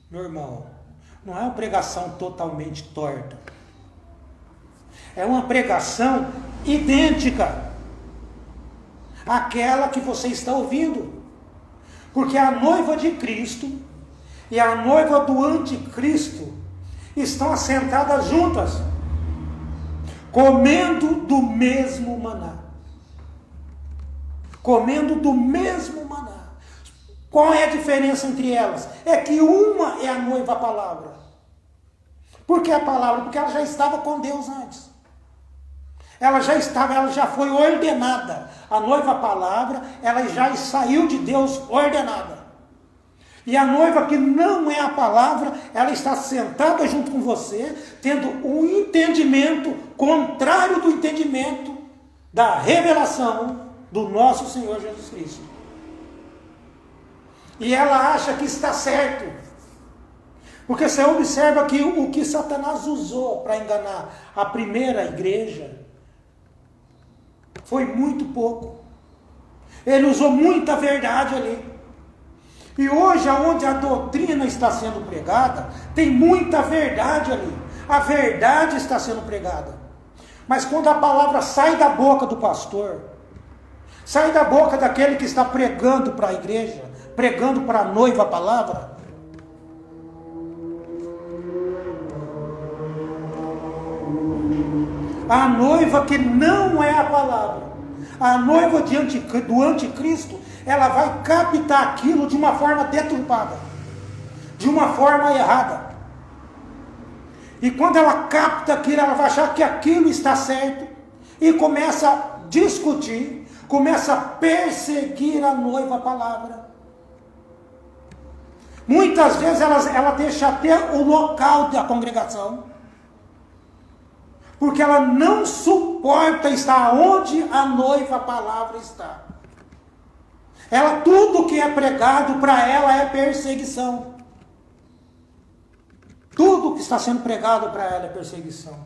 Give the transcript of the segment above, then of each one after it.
Meu irmão, não é uma pregação totalmente torta. É uma pregação idêntica àquela que você está ouvindo. Porque a noiva de Cristo e a noiva do anticristo estão assentadas juntas, comendo do mesmo maná. Comendo do mesmo maná. Qual é a diferença entre elas? É que uma é a noiva palavra. Por que a palavra? Porque ela já estava com Deus antes. Ela já foi ordenada. A noiva palavra, ela já saiu de Deus ordenada. E a noiva que não é a palavra, ela está sentada junto com você, tendo um entendimento contrário do entendimento da revelação do nosso Senhor Jesus Cristo. E ela acha que está certo. Porque você observa que o que Satanás usou para enganar a primeira igreja foi muito pouco. Ele usou muita verdade ali. E hoje, onde a doutrina está sendo pregada, tem muita verdade ali. A verdade está sendo pregada. Mas quando a palavra sai da boca do pastor, sai da boca daquele que está pregando para a igreja, pregando para a noiva a palavra, a noiva que não é a palavra, a noiva do anticristo, ela vai captar aquilo de uma forma deturpada, de uma forma errada. E quando ela capta aquilo, ela vai achar que aquilo está certo e começa a discutir, começa a perseguir a noiva palavra. Muitas vezes ela deixa até o local da congregação, porque ela não suporta estar onde a noiva palavra está. Tudo que é pregado para ela é perseguição. Tudo que está sendo pregado para ela é perseguição.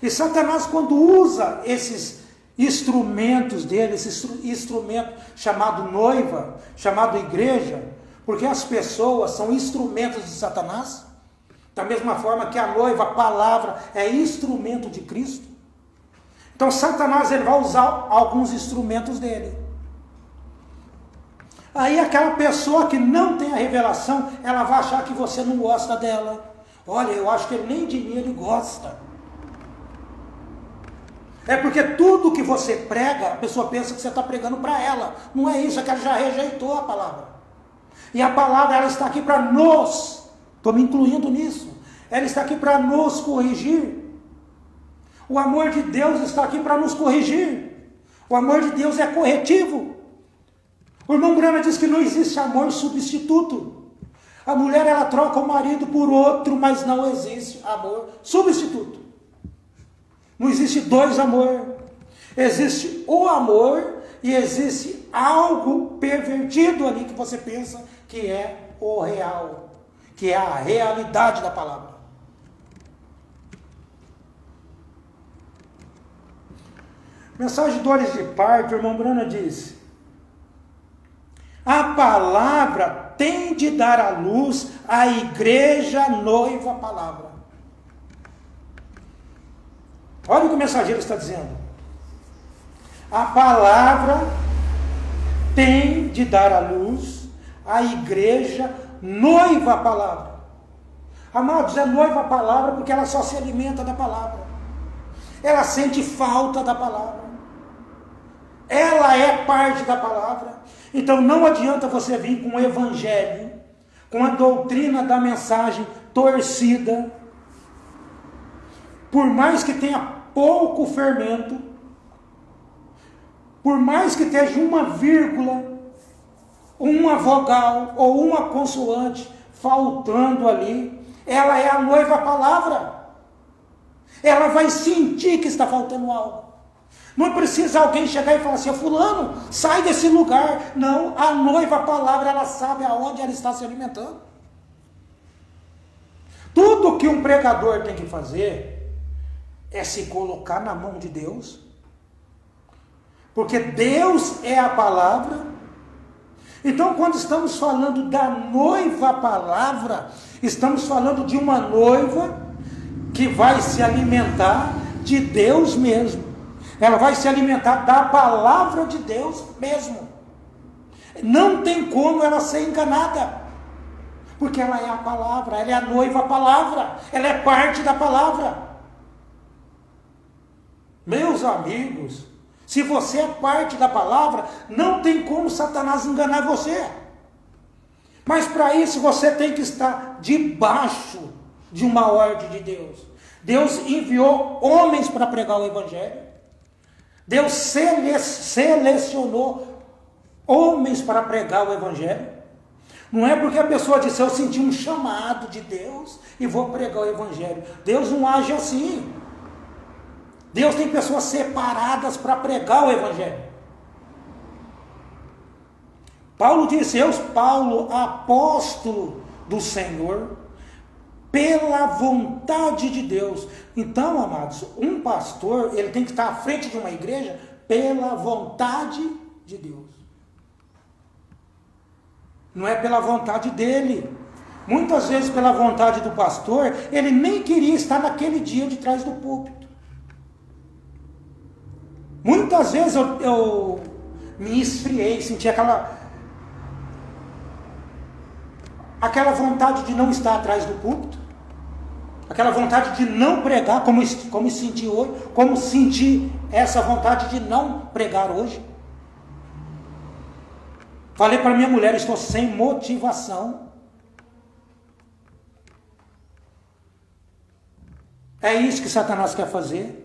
E Satanás, quando usa esses instrumentos dele, esse instrumento chamado noiva, chamado igreja, porque as pessoas são instrumentos de Satanás, da mesma forma que a noiva, a palavra, é instrumento de Cristo. Então Satanás ele vai usar alguns instrumentos dele. Aí aquela pessoa que não tem a revelação, ela vai achar que você não gosta dela. Olha, eu acho que nem de mim ele gosta. É porque tudo que você prega, a pessoa pensa que você está pregando para ela. Não é isso, é que ela já rejeitou a palavra. E a palavra, ela está aqui para nos, estou me incluindo nisso, ela está aqui para nos corrigir. O amor de Deus está aqui para nos corrigir. O amor de Deus é corretivo. O irmão Grana diz que não existe amor substituto. A mulher, ela troca o marido por outro, mas não existe amor substituto. Não existe dois amor. Existe o amor e existe algo pervertido ali que você pensa que é o real, que é a realidade da palavra. Mensagem de dores de parto, o irmão Brana diz: a palavra tem de dar à luz a igreja noiva palavra. Olha o que o mensageiro está dizendo. A palavra tem de dar à luz a igreja noiva palavra. Amados, é noiva palavra porque ela só se alimenta da palavra. Ela sente falta da palavra. Ela é parte da palavra. Então não adianta você vir com o evangelho, com a doutrina da mensagem torcida, por mais que tenha pouco fermento, por mais que esteja uma vírgula, uma vogal ou uma consoante faltando ali, ela é a noiva palavra. Ela vai sentir que está faltando algo. Não precisa alguém chegar e falar assim: fulano, sai desse lugar. Não, a noiva palavra, ela sabe aonde ela está se alimentando. Tudo que um pregador tem que fazer é se colocar na mão de Deus, porque Deus é a palavra, Então, quando estamos falando da noiva palavra, estamos falando de uma noiva que vai se alimentar de Deus mesmo. Ela vai se alimentar da palavra de Deus mesmo. Não tem como ela ser enganada, porque ela é a palavra, ela é a noiva palavra, ela é parte da palavra. Meus amigos, se você é parte da palavra, não tem como Satanás enganar você. Mas para isso você tem que estar debaixo de uma ordem de Deus. Deus enviou homens para pregar o Evangelho. Deus selecionou homens para pregar o Evangelho. Não é porque a pessoa disse, eu senti um chamado de Deus e vou pregar o Evangelho. Deus não age assim. Deus tem pessoas separadas para pregar o Evangelho. Paulo disse, eu, Paulo, apóstolo do Senhor, pela vontade de Deus. Então, amados, um pastor, ele tem que estar à frente de uma igreja pela vontade de Deus. Não é pela vontade dele. Muitas vezes, pela vontade do pastor, ele nem queria estar naquele dia de trás do púlpito. Muitas vezes eu me esfriei, senti aquela vontade de não estar atrás do púlpito, aquela vontade de não pregar, como senti hoje, como senti essa vontade de não pregar hoje. Falei para minha mulher, estou sem motivação. É isso que Satanás quer fazer.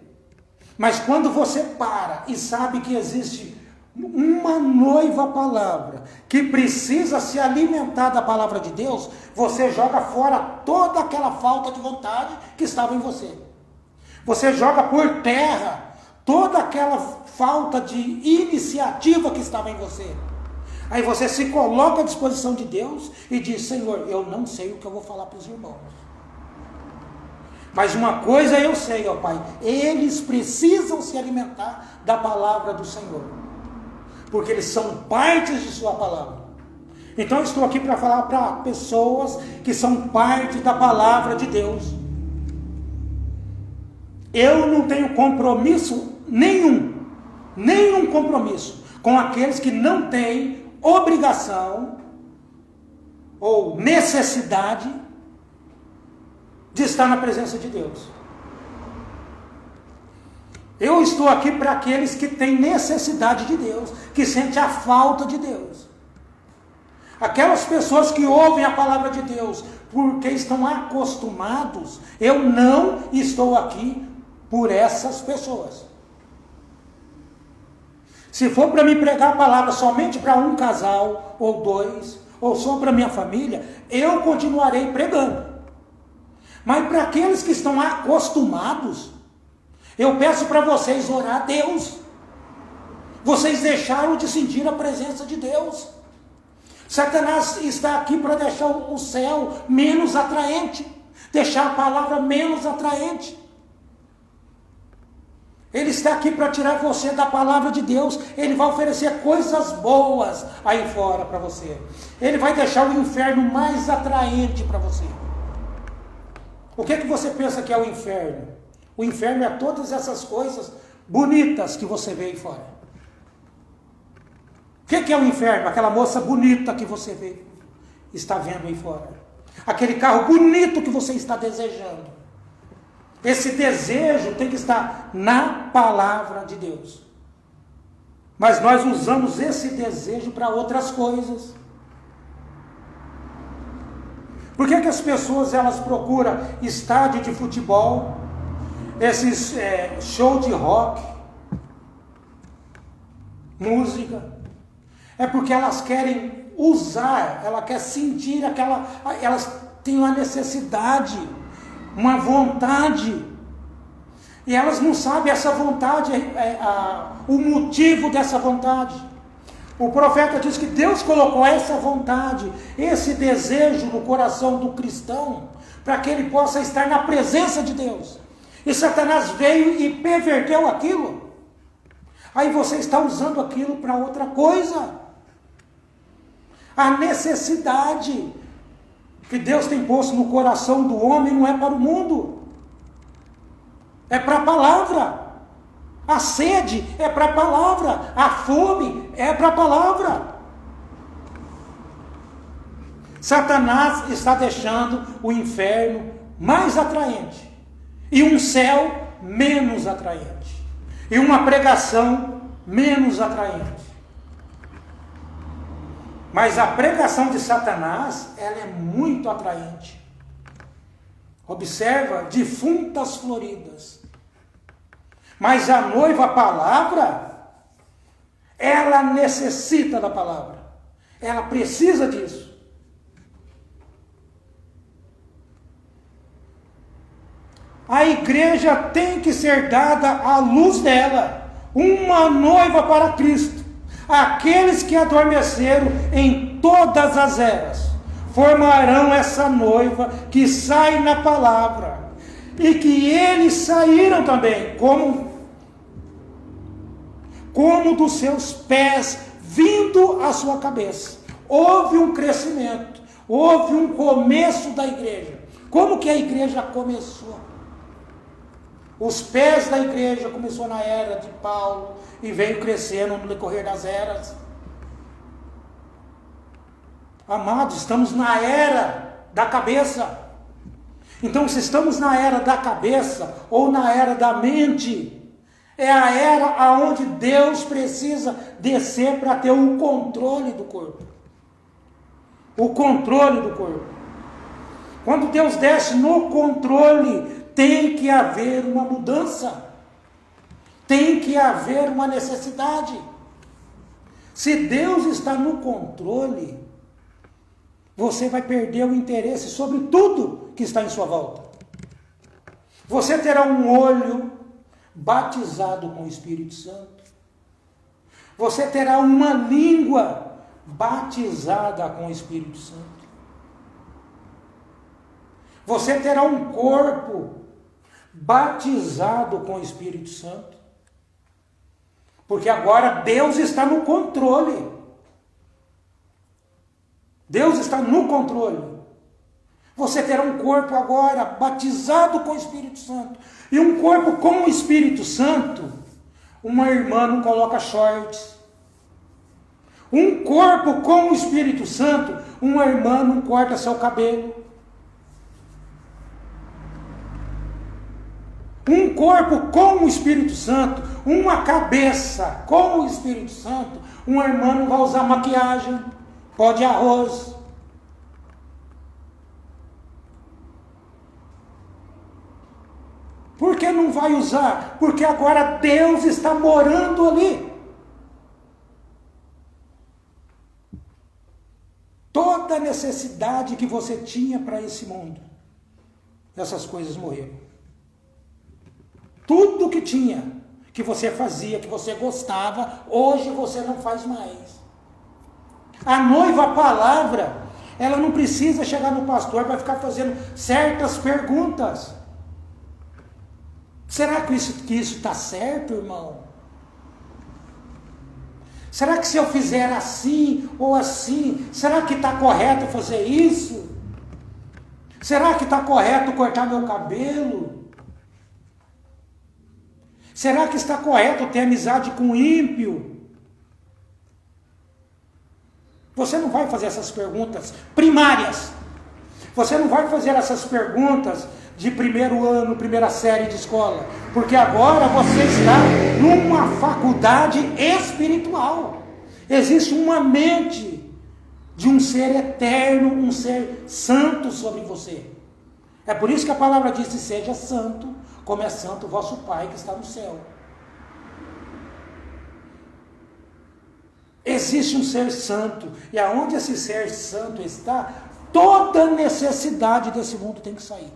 Mas quando você para e sabe que existe uma noiva palavra, que precisa se alimentar da palavra de Deus, você joga fora toda aquela falta de vontade que estava em você. Você joga por terra toda aquela falta de iniciativa que estava em você. Aí você se coloca à disposição de Deus e diz, Senhor, eu não sei o que eu vou falar para os irmãos. Mas uma coisa eu sei, ó Pai, eles precisam se alimentar da palavra do Senhor, porque eles são partes de sua palavra. Então eu estou aqui para falar para pessoas que são parte da palavra de Deus. Eu não tenho compromisso nenhum compromisso com aqueles que não têm obrigação ou necessidade de estar na presença de Deus. Eu estou aqui para aqueles que têm necessidade de Deus, que sentem a falta de Deus. Aquelas pessoas que ouvem a palavra de Deus porque estão acostumados, eu não estou aqui por essas pessoas. Se for para me pregar a palavra somente para um casal, ou dois, ou só para minha família, eu continuarei pregando. Mas para aqueles que estão acostumados, eu peço para vocês orar a Deus. Vocês deixaram de sentir a presença de Deus. Satanás está aqui para deixar o céu menos atraente, deixar a palavra menos atraente. Ele está aqui para tirar você da palavra de Deus. Ele vai oferecer coisas boas aí fora para você. Ele vai deixar o inferno mais atraente para você. O que você pensa que é o inferno? O inferno é todas essas coisas bonitas que você vê aí fora. O que é o inferno? Aquela moça bonita que você está vendo aí fora. Aquele carro bonito que você está desejando. Esse desejo tem que estar na palavra de Deus. Mas nós usamos esse desejo para outras coisas. Por que as pessoas elas procuram estádio de futebol, esses show de rock, música? É porque elas querem usar, ela quer sentir elas têm uma necessidade, uma vontade, e elas não sabem essa vontade, o motivo dessa vontade. O profeta diz que Deus colocou essa vontade, esse desejo no coração do cristão, para que ele possa estar na presença de Deus. E Satanás veio e perverteu aquilo. Aí você está usando aquilo para outra coisa. A necessidade que Deus tem posto no coração do homem não é para o mundo, é para a palavra. A sede é para a palavra, a fome é para a palavra. Satanás está deixando o inferno mais atraente e um céu menos atraente e uma pregação menos atraente. Mas a pregação de Satanás, ela é muito atraente. Observa, defuntas floridas. Mas a noiva, a palavra, ela necessita da palavra. Ela precisa disso. A igreja tem que ser dada à luz dela, uma noiva para Cristo. Aqueles que adormeceram em todas as eras formarão essa noiva que sai na palavra, e que eles saíram também, como dos seus pés, vindo à sua cabeça. Houve um crescimento, houve um começo da igreja. Como que a igreja começou? Os pés da igreja começou na era de Paulo e veio crescendo no decorrer das eras. Amados, estamos na era da cabeça. Então, se estamos na era da cabeça ou na era da mente, é a era onde Deus precisa descer para ter o controle do corpo. O controle do corpo. Quando Deus desce no controle, tem que haver uma mudança. Tem que haver uma necessidade. Se Deus está no controle, você vai perder o interesse sobre tudo que está em sua volta. Você terá um olho batizado com o Espírito Santo. Você terá uma língua batizada com o Espírito Santo. Você terá um corpo batizado com o Espírito Santo. Porque agora Deus está no controle. Deus está no controle. Você terá um corpo agora batizado com o Espírito Santo. E um corpo com o Espírito Santo, uma irmã não coloca shorts. Um corpo com o Espírito Santo, uma irmã não corta seu cabelo. Um corpo com o Espírito Santo, uma cabeça com o Espírito Santo, uma irmã não vai usar maquiagem, pó de arroz. Por que não vai usar? Porque agora Deus está morando ali. Toda a necessidade que você tinha para esse mundo, essas coisas morreram. Tudo que tinha, que você fazia, que você gostava, hoje você não faz mais. A noiva, a palavra, ela não precisa chegar no pastor para ficar fazendo certas perguntas. Será que isso está certo, irmão? Será que se eu fizer assim ou assim, será que está correto fazer isso? Será que está correto cortar meu cabelo? Será que está correto ter amizade com o ímpio? Você não vai fazer essas perguntas primárias. Você não vai fazer essas perguntas de primeiro ano, primeira série de escola. Porque agora você está numa faculdade espiritual. Existe uma mente de um ser eterno, um ser santo sobre você. É por isso que a palavra diz: seja santo, como é santo o vosso Pai que está no céu. Existe um ser santo, e aonde esse ser santo está, toda necessidade desse mundo tem que sair.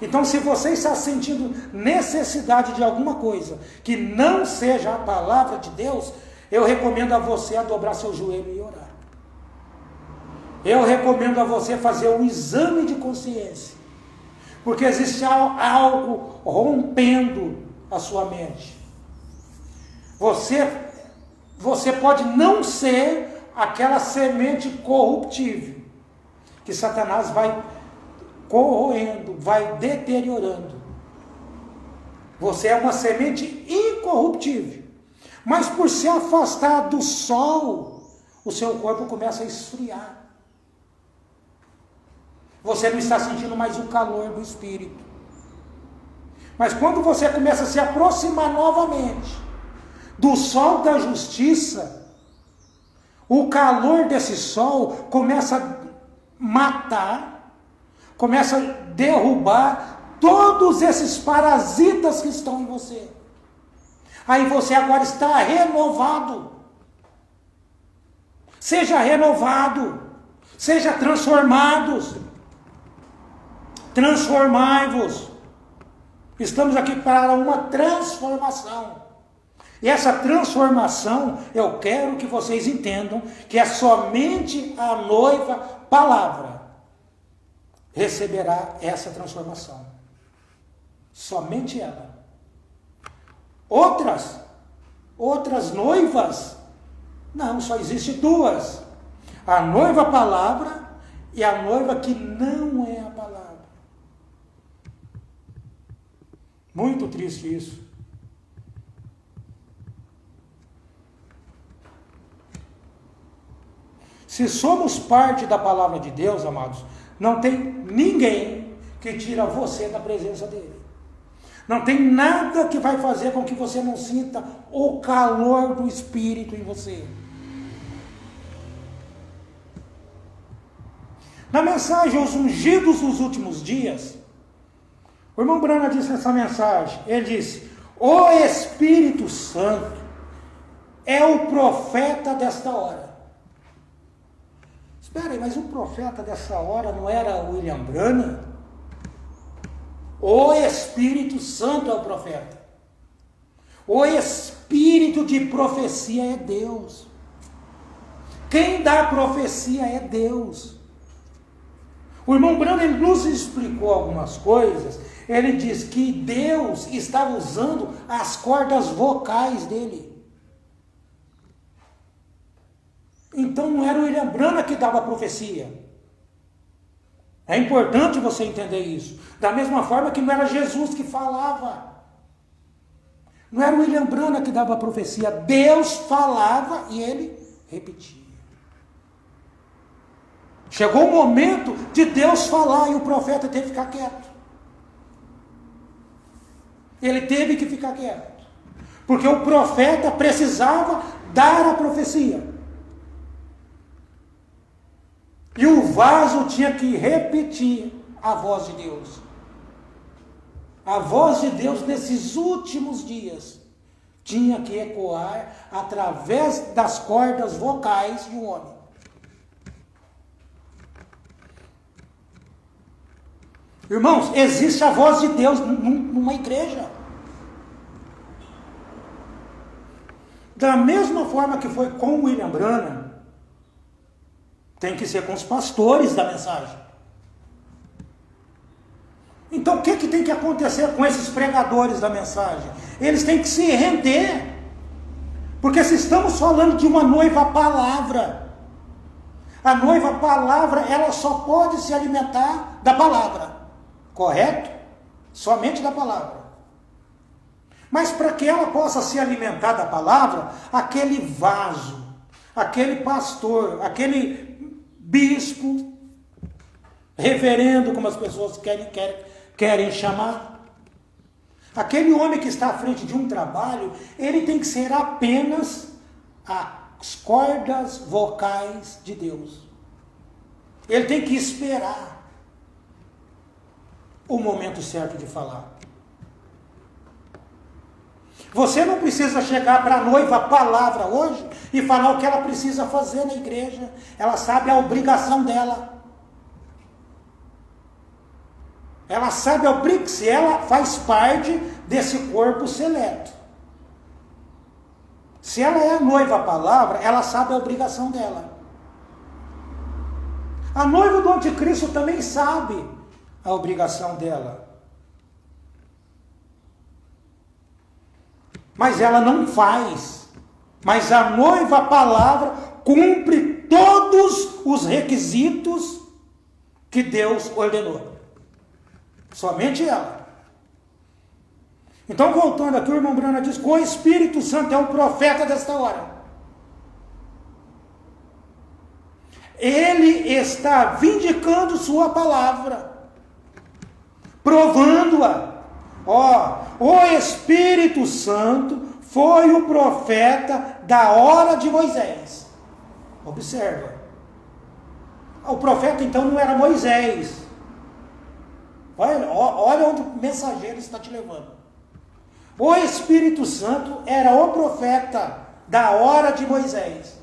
Então, se você está sentindo necessidade de alguma coisa que não seja a palavra de Deus, eu recomendo a você a dobrar seu joelho e orar. Eu recomendo a você fazer um exame de consciência. Porque existe algo rompendo a sua mente. Você pode não ser aquela semente corruptível que Satanás vai corroendo, vai deteriorando. Você é uma semente incorruptível, mas por se afastar do sol, o seu corpo começa a esfriar. Você não está sentindo mais o calor do Espírito. Mas quando você começa a se aproximar novamente do sol da justiça, o calor desse sol começa a matar, começa a derrubar todos esses parasitas que estão em você. Aí você agora está renovado. Seja renovado, seja transformados. Transformai-vos. Estamos aqui para uma transformação. E essa transformação, eu quero que vocês entendam que é somente a noiva palavra receberá essa transformação. Somente ela. Outras noivas, não, só existe duas. A noiva palavra e a noiva que não é a palavra. Muito triste isso. Se somos parte da palavra de Deus, amados, não tem ninguém que tira você da presença dele. Não tem nada que vai fazer com que você não sinta o calor do Espírito em você. Na mensagem Os Ungidos dos Últimos Dias, o irmão Brana disse nessa mensagem, ele disse: o Espírito Santo é o profeta desta hora. Espera aí, mas o profeta dessa hora não era William Branham? O Espírito Santo é o profeta. O Espírito de profecia é Deus. Quem dá profecia é Deus. O irmão Branham nos explicou algumas coisas. Ele diz que Deus estava usando as cordas vocais dele. Então não era o William Branham que dava a profecia. É importante você entender isso. Da mesma forma que não era Jesus que falava. Não era o William Branham que dava a profecia. Deus falava e ele repetia. Chegou o momento de Deus falar e o profeta teve que ficar quieto. Ele teve que ficar quieto. Porque o profeta precisava dar a profecia. E o vaso tinha que repetir a voz de Deus. A voz de Deus nesses últimos dias tinha que ecoar através das cordas vocais de um homem. Irmãos, existe a voz de Deus numa igreja. Da mesma forma que foi com William Branham, tem que ser com os pastores da mensagem. Então o que tem que acontecer com esses pregadores da mensagem? Eles têm que se render. Porque se estamos falando de uma noiva palavra, a noiva palavra, ela só pode se alimentar da palavra. Correto? Somente da palavra. Mas para que ela possa se alimentar da palavra, aquele vaso, aquele pastor, aquele bispo, reverendo, como as pessoas querem chamar, aquele homem que está à frente de um trabalho, ele tem que ser apenas as cordas vocais de Deus. Ele tem que esperar o momento certo de falar. Você não precisa chegar para a noiva palavra hoje e falar o que ela precisa fazer na igreja. Ela sabe a obrigação dela. Ela sabe se ela faz parte desse corpo seleto. Se ela é a noiva palavra, ela sabe a obrigação dela. A noiva do anticristo também sabe a obrigação dela. Mas ela não faz. Mas a noiva palavra cumpre todos os requisitos que Deus ordenou. Somente ela. Então, voltando aqui, o irmão Brana diz que o Espírito Santo é o profeta desta hora. Ele está vindicando sua palavra, provando-a. O Espírito Santo foi o profeta da hora de Moisés. Observa. O profeta então não era Moisés. Olha onde o mensageiro está te levando. O Espírito Santo era o profeta da hora de Moisés.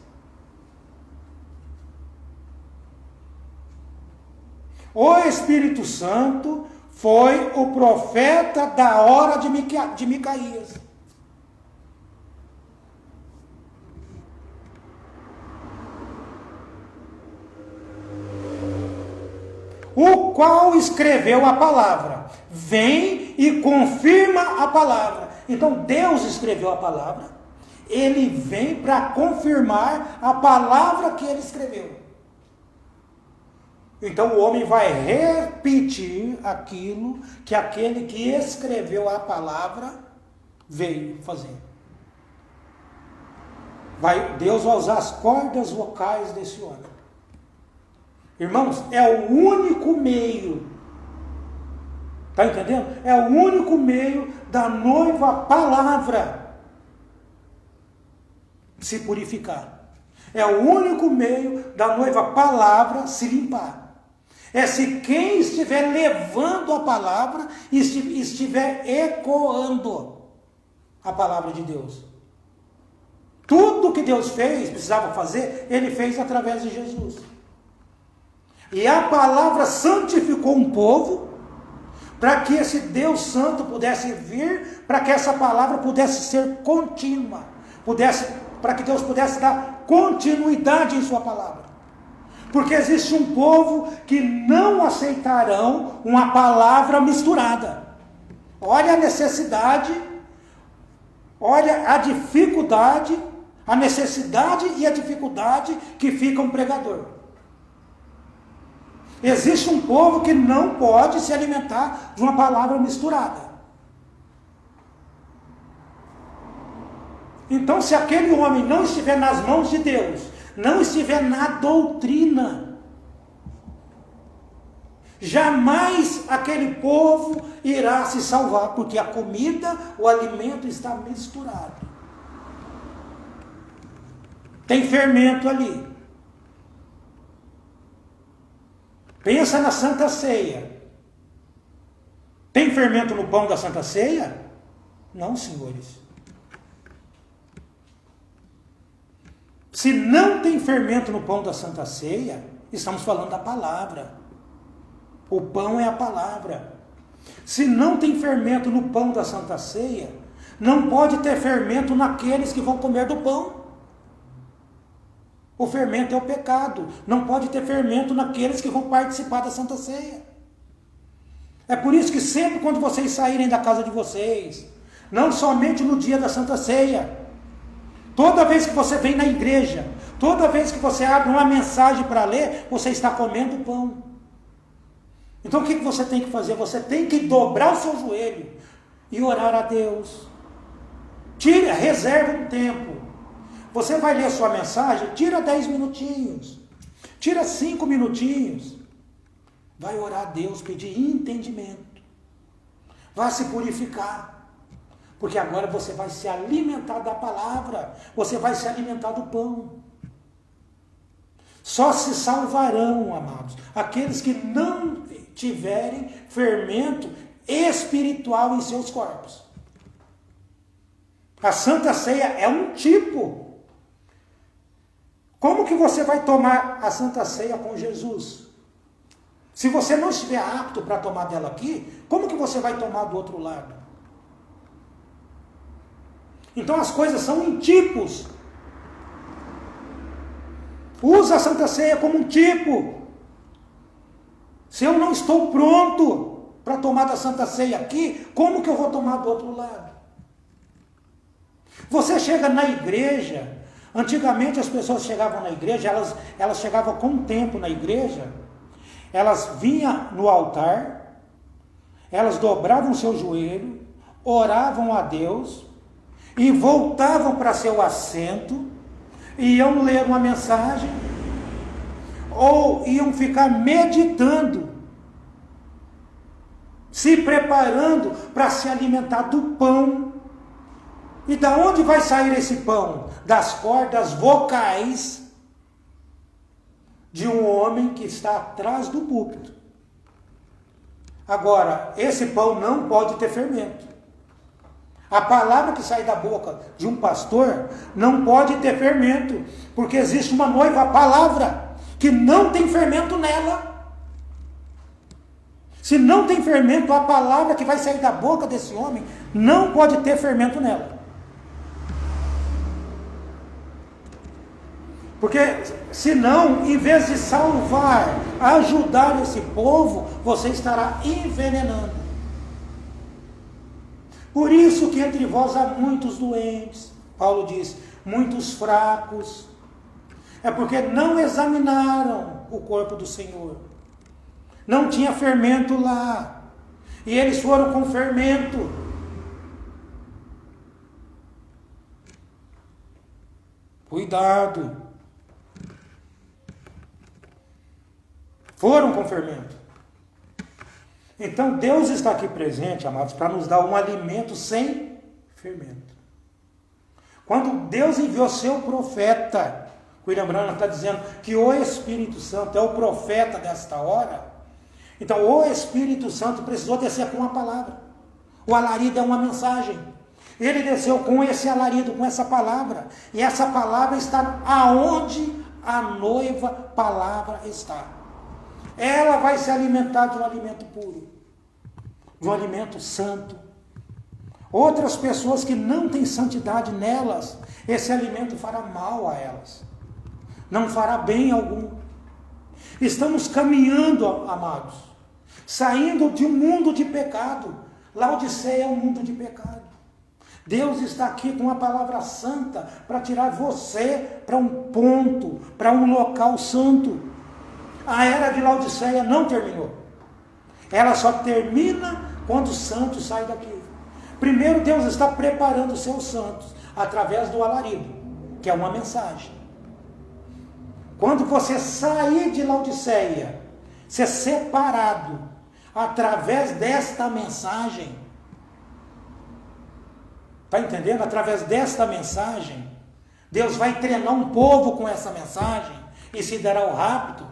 O Espírito Santo foi o profeta da hora de Micaías. O qual escreveu a palavra. Vem e confirma a palavra. Então Deus escreveu a palavra. Ele vem para confirmar a palavra que ele escreveu. Então o homem vai repetir aquilo que aquele que escreveu a palavra veio fazer. Deus vai usar as cordas vocais desse homem. Irmãos, é o único meio, está entendendo? É o único meio da noiva palavra se purificar. É o único meio da noiva palavra se limpar. É se quem estiver levando a palavra estiver ecoando a palavra de Deus. Tudo que Deus fez, precisava fazer, ele fez através de Jesus. E a palavra santificou um povo, para que esse Deus Santo pudesse vir, para que essa palavra pudesse ser contínua, para que Deus pudesse dar continuidade em sua palavra. Porque existe um povo que não aceitarão uma palavra misturada. Olha a necessidade, olha a dificuldade, a necessidade e a dificuldade que fica um pregador. Existe um povo que não pode se alimentar de uma palavra misturada. Então, se aquele homem não estiver nas mãos de Deus, não estiver na doutrina, jamais aquele povo irá se salvar, porque a comida, o alimento está misturado. Tem fermento ali. Pensa na Santa Ceia. Tem fermento no pão da Santa Ceia? Não, senhores. Se não tem fermento no pão da Santa Ceia, estamos falando da palavra. O pão é a palavra. Se não tem fermento no pão da Santa Ceia, não pode ter fermento naqueles que vão comer do pão. O fermento é o pecado. Não pode ter fermento naqueles que vão participar da Santa Ceia. É por isso que sempre quando vocês saírem da casa de vocês, não somente no dia da Santa Ceia, toda vez que você vem na igreja, toda vez que você abre uma mensagem para ler, você está comendo pão. Então o que você tem que fazer? Você tem que dobrar o seu joelho e orar a Deus. Reserva um tempo. Você vai ler a sua mensagem, tira 10 minutinhos, tira 5 minutinhos, vai orar a Deus, pedir entendimento, vai se purificar, porque agora você vai se alimentar da palavra, você vai se alimentar do pão. Só se salvarão, amados, aqueles que não tiverem fermento espiritual em seus corpos. A Santa Ceia é um tipo. Como que você vai tomar a Santa Ceia com Jesus? Se você não estiver apto para tomar dela aqui, como que você vai tomar do outro lado? Então as coisas são em tipos. Usa a Santa Ceia como um tipo. Se eu não estou pronto para tomar da Santa Ceia aqui, como que eu vou tomar do outro lado? Você chega na igreja, Antigamente as pessoas chegavam na igreja, elas chegavam com tempo na igreja, elas vinham no altar, elas dobravam seu joelho, oravam a Deus e voltavam para seu assento, iam ler uma mensagem ou iam ficar meditando, se preparando para se alimentar do pão. E da onde vai sair esse pão? Das cordas vocais de um homem que está atrás do púlpito. Agora, esse pão não pode ter fermento. A palavra que sai da boca de um pastor não pode ter fermento, porque existe uma noiva palavra que não tem fermento nela. Se não tem fermento, a palavra que vai sair da boca desse homem não pode ter fermento nela. Porque senão, em vez de salvar, ajudar esse povo, você estará envenenando. Por isso que entre vós há muitos doentes, Paulo diz, muitos fracos. É porque não examinaram o corpo do Senhor. Não tinha fermento lá. E eles foram com fermento. Cuidado. Foram com fermento. Então Deus está aqui presente, amados, para nos dar um alimento sem fermento. Quando Deus enviou seu profeta, William Branham está dizendo que o Espírito Santo é o profeta desta hora. Então o Espírito Santo precisou descer com uma palavra. O alarido é uma mensagem. Ele desceu com esse alarido, com essa palavra. E essa palavra está aonde a noiva palavra está. Ela vai se alimentar de um alimento puro, de um alimento santo. Outras pessoas que não têm santidade nelas, esse alimento fará mal a elas, não fará bem algum. Estamos caminhando, amados, saindo de um mundo de pecado. Laodiceia é um mundo de pecado. Deus está aqui com uma palavra santa para tirar você para um ponto, para um local santo. A era de Laodiceia não terminou. Ela só termina quando os santos saem daqui. Primeiro Deus está preparando os seus santos através do alarido, que é uma mensagem. Quando você sair de Laodiceia, ser separado através desta mensagem, está entendendo? Através desta mensagem, Deus vai treinar um povo com essa mensagem e se dará o rapto.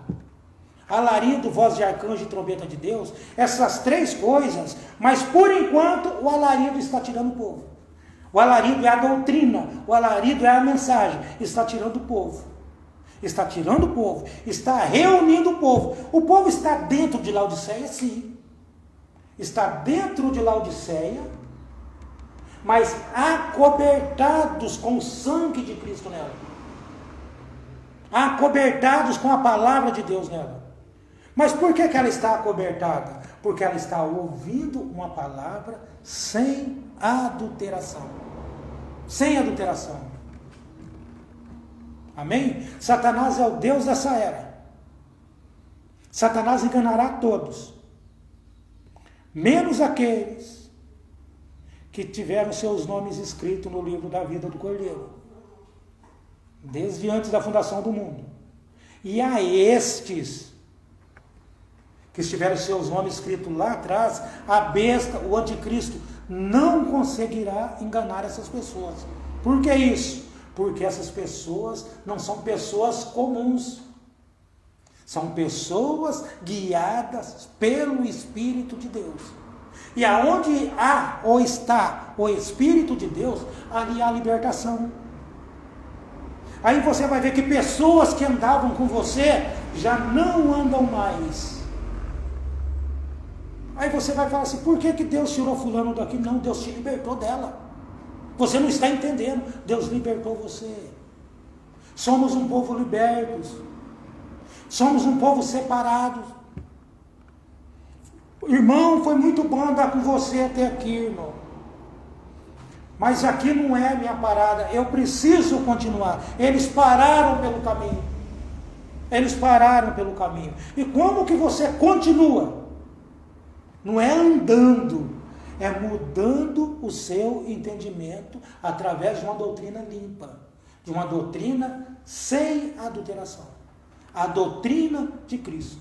Alarido, voz de arcanjo e trombeta de Deus, essas três coisas, mas por enquanto o alarido está tirando o povo. O alarido é a doutrina, o alarido é a mensagem, está tirando o povo. Está tirando o povo, está reunindo o povo. O povo está dentro de Laodiceia, sim. Está dentro de Laodiceia, mas acobertados com o sangue de Cristo nela. Acobertados com a palavra de Deus nela. Mas por que ela está acobertada? Porque ela está ouvindo uma palavra sem adulteração. Sem adulteração. Amém? Satanás é o Deus dessa era. Satanás enganará todos, menos aqueles que tiveram seus nomes escritos no livro da vida do Cordeiro, desde antes da fundação do mundo. E a estes que tiveram seus nomes escritos lá atrás, a besta, o anticristo, não conseguirá enganar essas pessoas. Por que isso? Porque essas pessoas não são pessoas comuns. São pessoas guiadas pelo Espírito de Deus. E aonde há ou está o Espírito de Deus, ali há libertação. Aí você vai ver que pessoas que andavam com você já não andam mais. Aí você vai falar assim, por que Deus tirou fulano daqui? Não, Deus te libertou dela. Você não está entendendo. Deus libertou você. Somos um povo libertos. Somos um povo separado. Irmão, foi muito bom andar com você até aqui, irmão. Mas aqui não é a minha parada, eu preciso continuar. Eles pararam pelo caminho. Eles pararam pelo caminho. E como que você continua? Não é andando, é mudando o seu entendimento através de uma doutrina limpa, de uma doutrina sem adulteração. A doutrina de Cristo.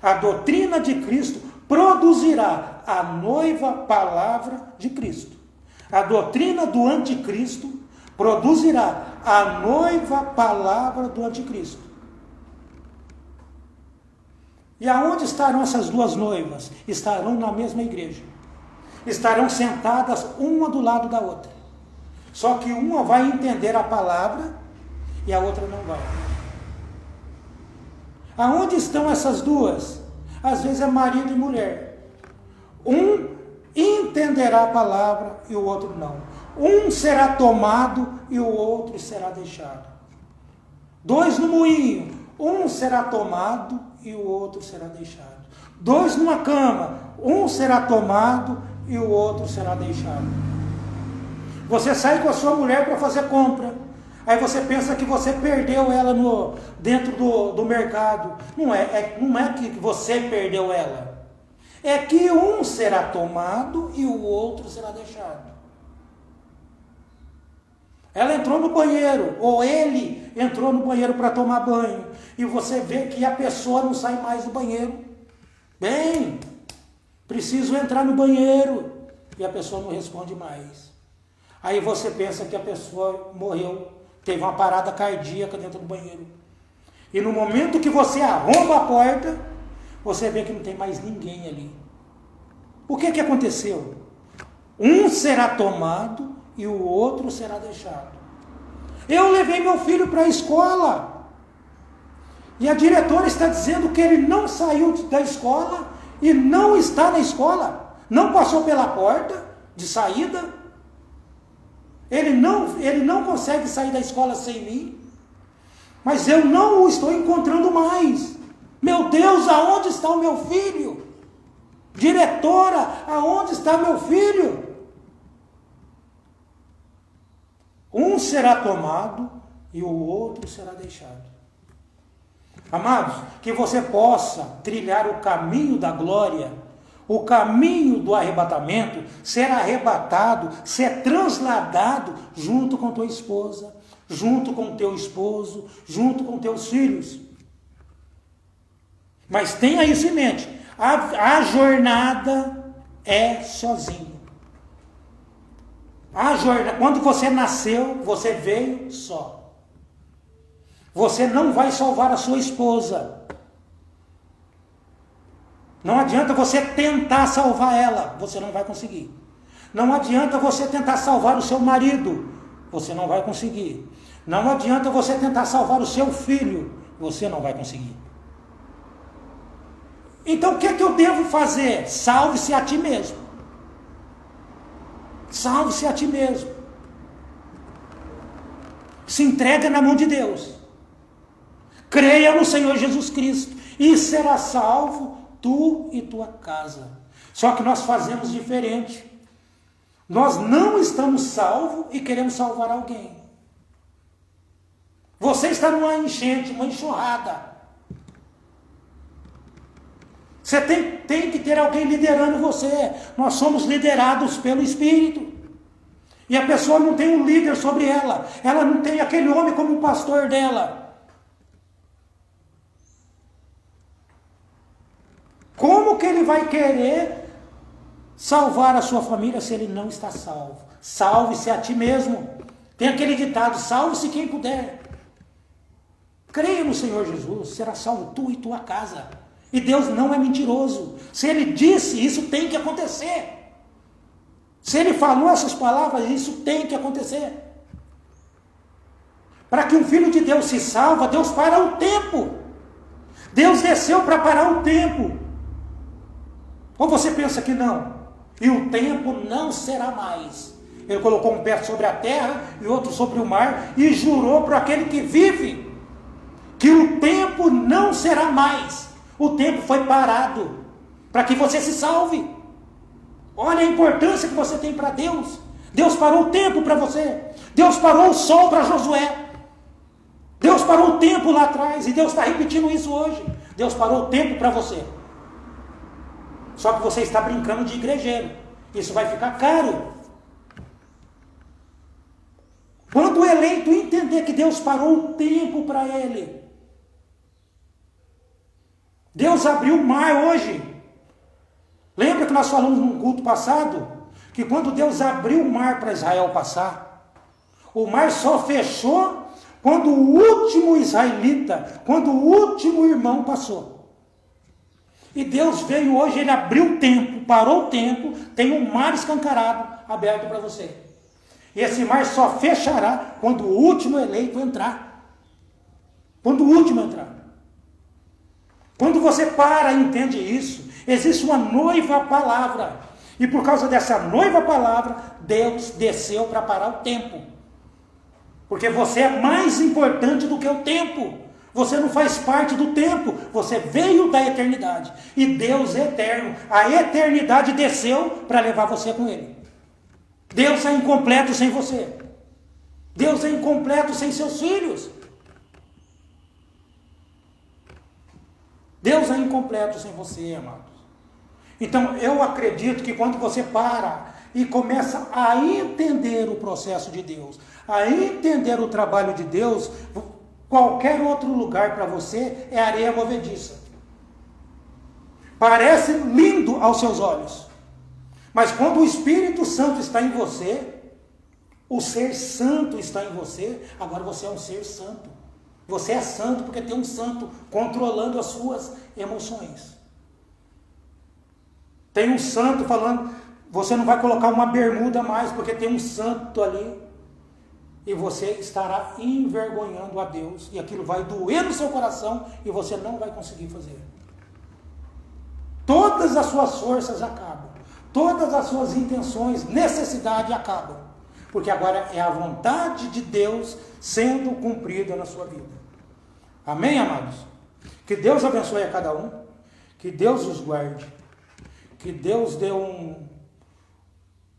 A doutrina de Cristo produzirá a noiva palavra de Cristo. A doutrina do anticristo produzirá a noiva palavra do anticristo. E aonde estarão essas duas noivas? Estarão na mesma igreja. Estarão sentadas uma do lado da outra. Só que uma vai entender a palavra e a outra não vai. Aonde estão essas duas? Às vezes é marido e mulher. Um entenderá a palavra e o outro não. Um será tomado e o outro será deixado. Dois no moinho. Um será tomado e o outro será deixado. Dois numa cama. Um será tomado e o outro será deixado. Você sai com a sua mulher para fazer compra. Aí você pensa que você perdeu ela dentro do mercado. Não é que você perdeu ela. É que um será tomado e o outro será deixado. Ela entrou no banheiro, ou ele entrou no banheiro para tomar banho, e você vê que a pessoa não sai mais do banheiro. Bem, preciso entrar no banheiro, e a pessoa não responde mais. Aí você pensa que a pessoa morreu, teve uma parada cardíaca dentro do banheiro. E no momento que você arromba a porta, você vê que não tem mais ninguém ali. O que aconteceu? Um será tomado e o outro será deixado. Eu levei meu filho para a escola e a diretora está dizendo que ele não saiu da escola e não está na escola, não passou pela porta de saída, ele não consegue sair da escola sem mim, mas eu não o estou encontrando mais. Meu Deus, aonde está o meu filho? Diretora, aonde está meu filho? Um será tomado e o outro será deixado. Amados, que você possa trilhar o caminho da glória, o caminho do arrebatamento, ser arrebatado, ser transladado junto com tua esposa, junto com teu esposo, junto com teus filhos. Mas tenha isso em mente, a jornada é sozinho. Quando você nasceu, você veio só. Você não vai salvar a sua esposa. Não adianta você tentar salvar ela, você não vai conseguir. Não adianta você tentar salvar o seu marido, você não vai conseguir. Não adianta você tentar salvar o seu filho, você não vai conseguir. Então o que eu devo fazer? Salve-se a ti mesmo. Salve-se a ti mesmo. Se entrega na mão de Deus. Creia no Senhor Jesus Cristo e será salvo tu e tua casa. Só que nós fazemos diferente. Nós não estamos salvos e queremos salvar alguém. Você está numa enchente, uma enxurrada. Você tem que ter alguém liderando você. Nós somos liderados pelo Espírito. E a pessoa não tem um líder sobre ela. Ela não tem aquele homem como pastor dela. Como que ele vai querer salvar a sua família se ele não está salvo? Salve-se a ti mesmo. Tem aquele ditado, salve-se quem puder. Creia no Senhor Jesus, será salvo tu e tua casa. E Deus não é mentiroso. Se Ele disse, isso tem que acontecer. Se Ele falou essas palavras, isso tem que acontecer. Para que um filho de Deus se salva, Deus para o tempo. Deus desceu para parar o tempo. Ou você pensa que não? E o tempo não será mais. Ele colocou um pé sobre a terra e outro sobre o mar e jurou para aquele que vive que o tempo não será mais. O tempo foi parado para que você se salve. Olha a importância que você tem para Deus. Deus parou o tempo para você. Deus parou o sol para Josué. Deus parou o tempo lá atrás. E Deus está repetindo isso hoje. Deus parou o tempo para você. Só que você está brincando de igrejeiro. Isso vai ficar caro. Quando o eleito entender que Deus parou o tempo para ele. Deus abriu o mar hoje. Lembra que nós falamos num culto passado? Que quando Deus abriu o mar para Israel passar, o mar só fechou quando o último israelita, quando o último irmão passou. E Deus veio hoje, Ele abriu o tempo, parou o tempo, tem um mar escancarado, aberto para você. E esse mar só fechará quando o último eleito entrar. Quando o último entrar. Quando você para e entende isso, existe uma noiva palavra. E por causa dessa noiva palavra, Deus desceu para parar o tempo. Porque você é mais importante do que o tempo. Você não faz parte do tempo. Você veio da eternidade. E Deus é eterno. A eternidade desceu para levar você com Ele. Deus é incompleto sem você. Deus é incompleto sem seus filhos. Deus é incompleto sem você, amados. Então, eu acredito que quando você para e começa a entender o processo de Deus, a entender o trabalho de Deus, qualquer outro lugar para você é areia movediça. Parece lindo aos seus olhos. Mas quando o Espírito Santo está em você, o ser santo está em você, agora você é um ser santo. Você é santo porque tem um santo controlando as suas emoções. Tem um santo falando, você não vai colocar uma bermuda mais porque tem um santo ali. E você estará envergonhando a Deus. E aquilo vai doer no seu coração e você não vai conseguir fazer. Todas as suas forças acabam. Todas as suas intenções, necessidade acabam. Porque agora é a vontade de Deus sendo cumprida na sua vida. Amém, amados? Que Deus abençoe a cada um. Que Deus os guarde. Que Deus dê um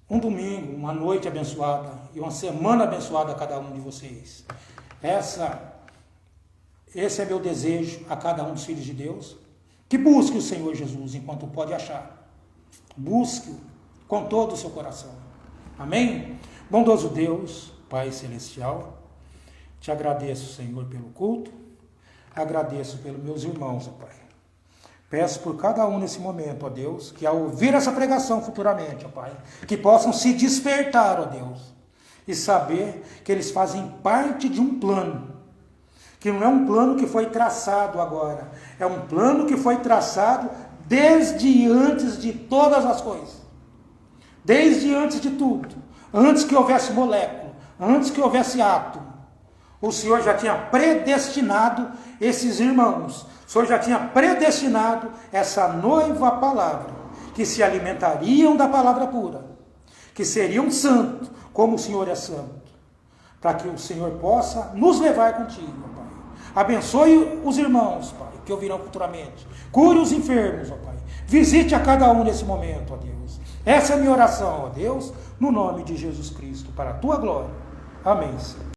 domingo, uma noite abençoada e uma semana abençoada a cada um de vocês. Esse é meu desejo a cada um dos filhos de Deus. Que busque o Senhor Jesus enquanto pode achar. Busque-o com todo o seu coração. Amém? Bondoso Deus, Pai Celestial, te agradeço, Senhor, pelo culto. Agradeço pelos meus irmãos, ó Pai. Peço por cada um nesse momento, ó Deus, que ao ouvir essa pregação futuramente, ó Pai, que possam se despertar, ó Deus, e saber que eles fazem parte de um plano, que não é um plano que foi traçado agora, é um plano que foi traçado desde antes de todas as coisas, desde antes de tudo, antes que houvesse molécula, antes que houvesse átomo. O Senhor já tinha predestinado esses irmãos. O Senhor já tinha predestinado essa noiva palavra, que se alimentariam da palavra pura, que seriam santos, como o Senhor é santo, para que o Senhor possa nos levar contigo, Pai. Abençoe os irmãos, Pai, que ouvirão futuramente. Cure os enfermos, ó Pai. Visite a cada um nesse momento, ó Deus. Essa é a minha oração, ó Deus, no nome de Jesus Cristo, para a tua glória. Amém, Senhor.